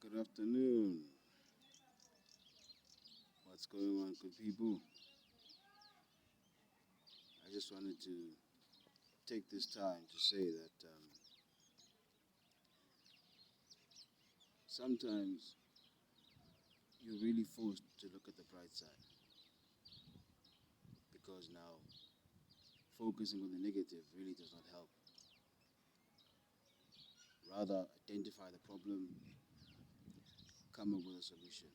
Good afternoon. What's going on, good people? I just wanted to take this time to say that sometimes you're really forced to look at the bright side because now focusing on the negative really does not help. Rather, identify the problem, come up with a solution.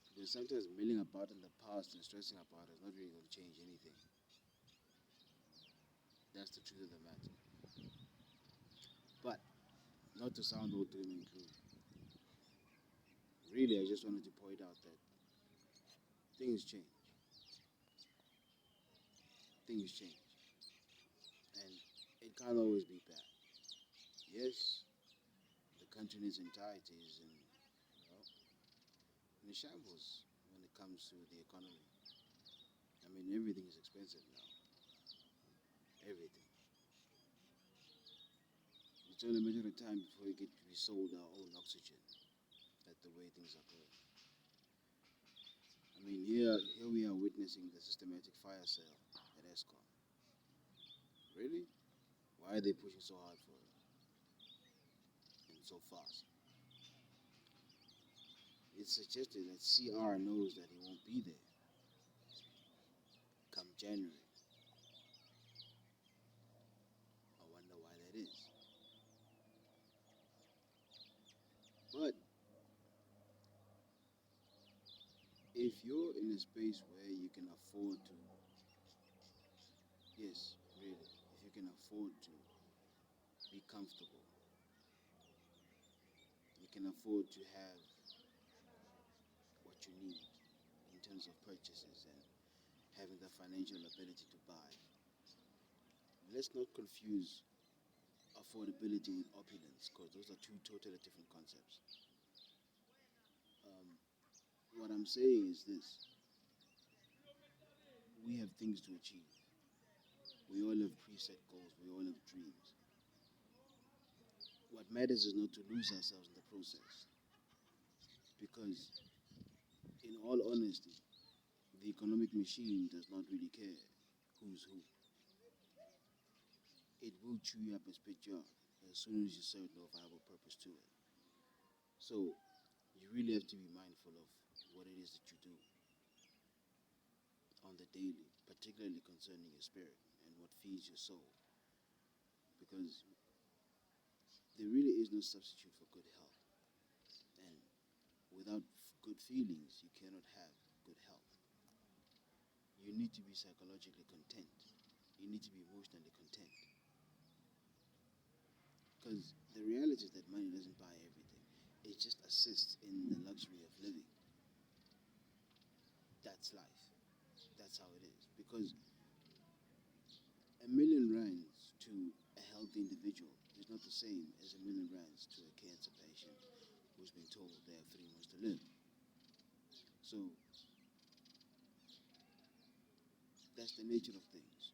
Because sometimes milling about in the past and stressing about it is not really going to change anything. That's the truth of the matter. But not to sound all doom and gloom. Really, I just wanted to point out that things change. Things change. And it can't always be bad. Yes, the country in its entirety is in a shambles when it comes to the economy. I mean, everything is expensive now. Everything. It's only a matter of time before we get to be sold our own oxygen. At the way things are going. I mean, here we are witnessing the systematic fire sale at Escom. Really? Why are they pushing so hard for it and so fast? It's suggested that CR knows that he won't be there come January. I wonder why that is. But if you're in a space where you can afford to, yes, really, if you can afford to be comfortable, you can afford to have what you need in terms of purchases and having the financial ability to buy. Let's not confuse affordability with opulence because those are two totally different concepts. Um, what I'm saying is this: we have things to achieve. We all have preset goals. We all have dreams. What matters is not to lose ourselves in the process because, in all honesty, the economic machine does not really care who's who. It will chew you up and spit you out as soon as you serve no viable purpose to it. So, you really have to be mindful of what it is that you do on the daily, particularly concerning your spirit and what feeds your soul. Because there really is no substitute for good health. And without good feelings, you cannot have good health. You need to be psychologically content. You need to be emotionally content. Because the reality is that money doesn't buy everything. It just assists in the luxury of living. That's life. That's how it is. Because R1,000,000 to a healthy individual is not the same as R1,000,000 to a cancer patient who's been told they have 3 months to live. So that's the nature of things.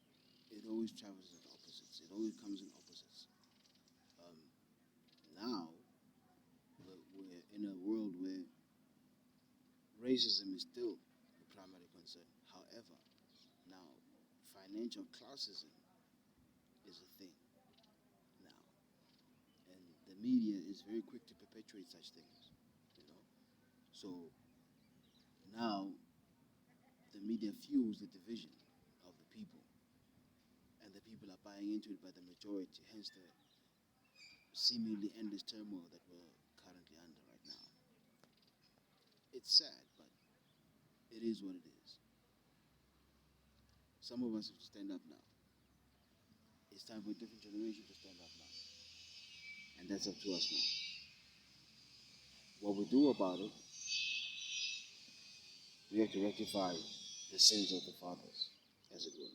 It always travels in opposites. It always comes in opposites. Um, Now we're in a world where racism is still the primary concern. However, now financial classism is a thing now, and the media is very quick to perpetuate such things. You know, so now the media fuels the division of the people, and the people are buying into it by the majority. Hence the seemingly endless turmoil that we're currently under right now. It's sad, but it is what it is. Some of us have to stand up now. It's time for a different generation to stand up now. And that's up to us now. What we do about it, we have to rectify the sins of the fathers, as it were.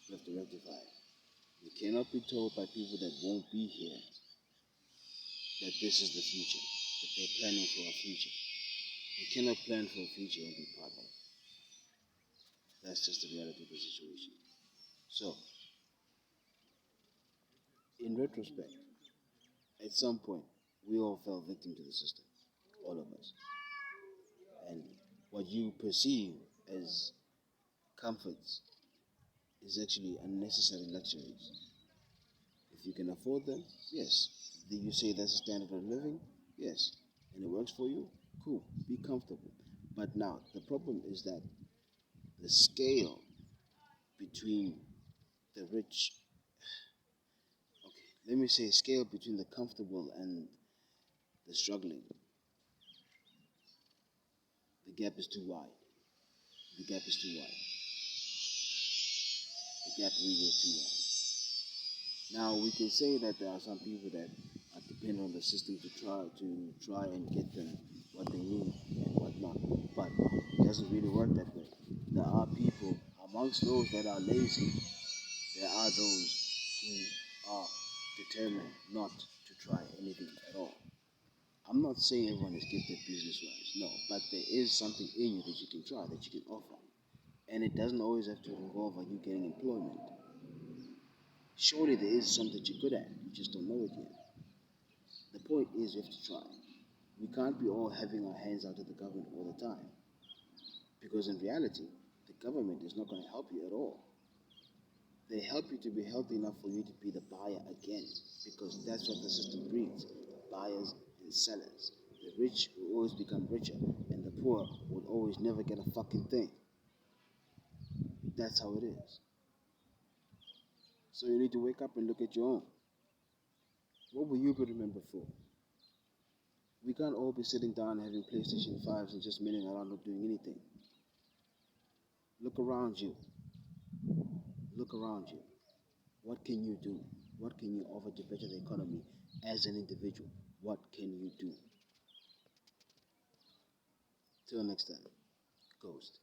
We have to rectify it. We cannot be told by people that won't be here that this is the future, that they're planning for a future. You cannot plan for a future and be part of it. That's just the reality of the situation. So, in retrospect, At some point, we all fell victim to the system, all of us. And what you perceive as comforts is actually unnecessary luxuries. If you can afford them, yes. Do you say that's a standard of living? Yes. And it works for you? Cool. Be comfortable. But now, the problem is that the scale between the rich, okay, let me say scale between the comfortable and the struggling, the gap is too wide. The gap is too wide. The gap really is too wide. Now we can say that there are some people that are dependent on the system to try and get them what they need and whatnot, but it doesn't really work that way. There are people amongst those that are lazy. There are those who are determined not to try anything at all. I'm not saying everyone is gifted business-wise, no, but there is something in you that you can try, that you can offer, and it doesn't always have to involve you getting employment. Surely there is something you're good at, you just don't know it yet. The point is you have to try. We can't be all having our hands out to the government all the time, because in reality, the government is not going to help you at all. They help you to be healthy enough for you to be the buyer again, because that's what the system breeds, buyers and sellers. The rich will always become richer, and the poor will always never get a fucking thing. That's how it is. So you need to wake up and look at your own. What will you be remembered for? We can't all be sitting down having PlayStation 5s and just milling around not doing anything. Look around you. Look around you. What can you do? What can you offer to better the economy as an individual? What can you do? Till next time, Ghost.